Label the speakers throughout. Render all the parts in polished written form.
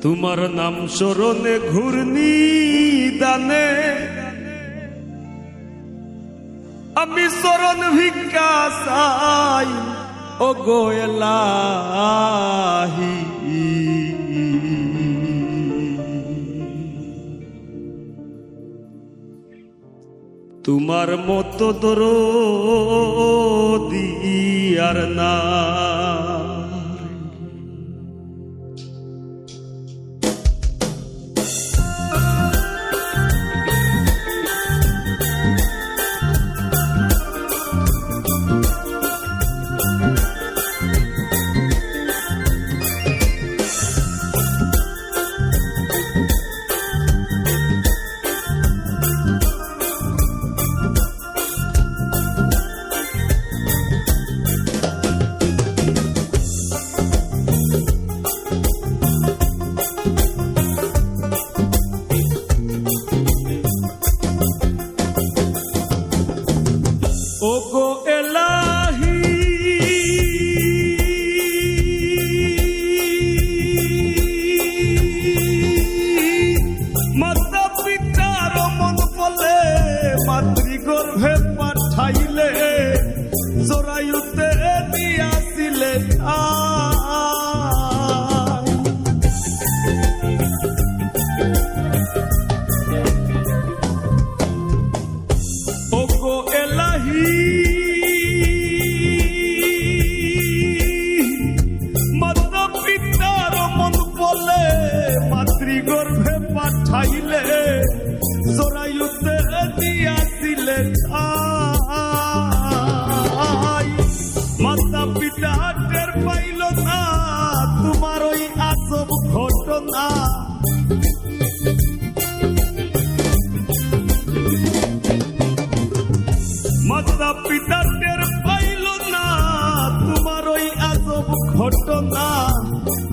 Speaker 1: তোমার নাম স্মরণে ঘূর্ণি দানে আমি চরণ ভিক্ষা চাই ও গো এলাহি। তোমার মতো দরদি আর না ও গো এলাহি। মাতা পিতার মন বলে মাতৃগর্ভে পাঠাইলে জরায়ুতে দিয়াছিলে ও গো এলাহি। মাতা পিতার মন বলে মাতৃগর্ভে পাঠাইলে জরায়ুতে দিয়াছিলে মাতা পিতা টের পাইল না তোমার ওই আজব ঘটনা। মাতা পিতা টের পাইল না তোমার ওই আজব ঘটনা।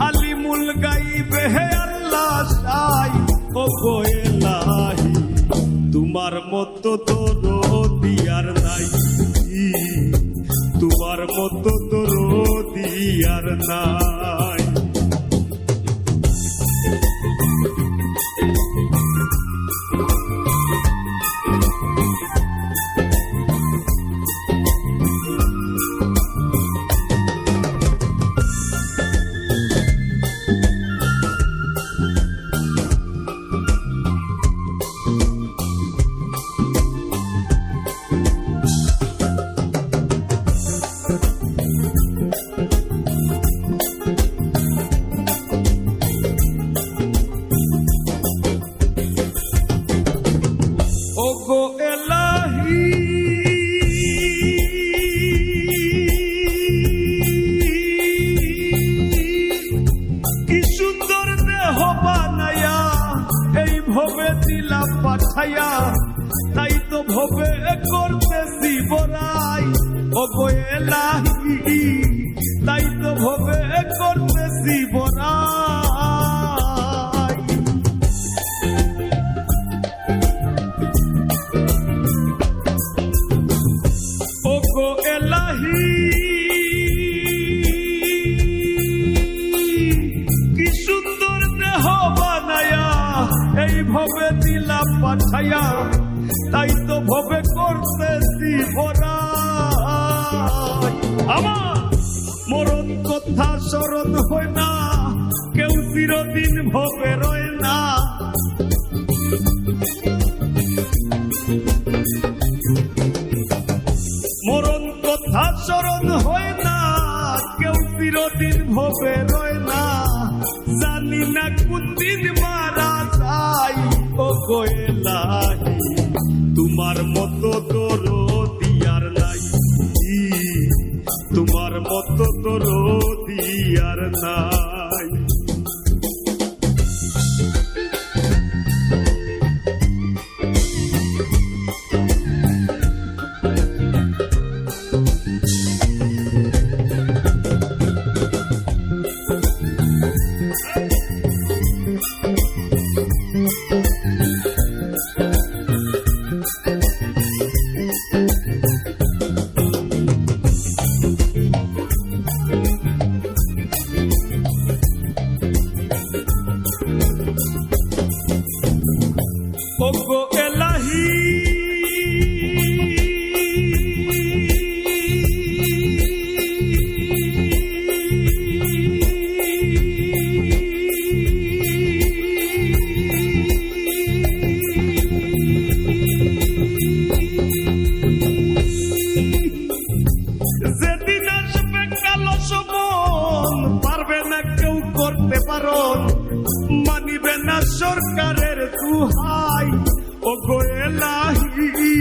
Speaker 1: আলিমুল গাইবে হে আল্লাহ সাই ও গো এলাহি। তোমার মতো দরদি আর নাই, তোমার মতো দরদি আর নাই। ও গো এলাহি। কি সুন্দর দেহ বানায়া এই ভবে দিলা পাঠাইয়া, তাই তো ভবে করতেছি বড়াই ও গো এলাহি। তাই তো ভবে করতেছি বড়াই। ও গো এলাহি। কি সুন্দর দেহ বানায়া এই ভবে দিলা পাঠাইয়া, তাই তো ভবে করতেছি ভরাই। আমার মরণ কথা স্মরণ হয় না, কেউ চিরদিন ভবে রয় না। মরণ কথা স্মরণ হয় না, কেউ চিরদিন ভবে রয় না। জানি না কোন দিন মারা যায় ও গো এলাহি। তোমার মতো দরদি আর নাই, তোমার মতো দরদি আর নাই। সরকারের দুহাই ও গো এলাহি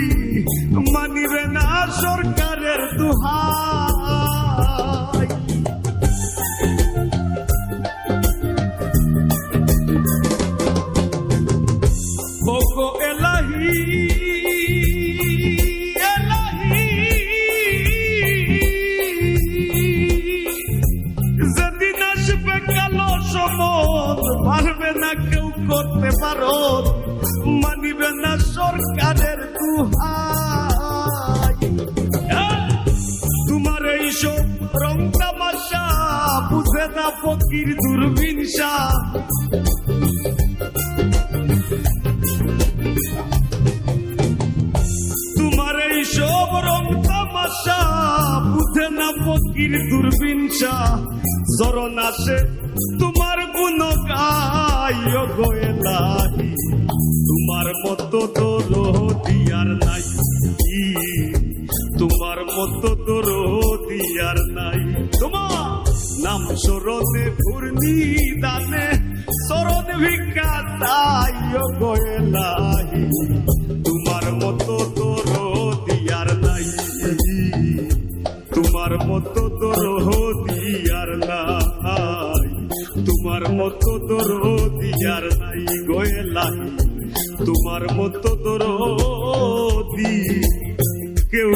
Speaker 1: মানিবে না সরকারের দুহাই ও গো এলাহি এলাহি যেদিন আসবে কালো সমন পারবে না কেউ করতে পারো মানিবে না সরকারের দুহাই তোমার এইসব রং তামাশা বুঝে না ফকির দূরবীনসা তোমার এইসব রং তামাশা বুঝে না ফকির দূরবীনসা চরণ আসে তোমার গুণ গাই ও গো এলাহি তোমার মতো দরদিয়ার নাই তোমার মতো দরদিয়ার নাই তোমার নাম স্মরণে ঘূর্ণি দানে শরণ ভিক্ষা তাই ও গো এলাহি তোমার মতো দরদিয়ার নাই তোমার মতো দরদিয়ার নাই তোমার মতো দরদিয়ার নাই গো এলাহি তোমার মতো দরদি কেউ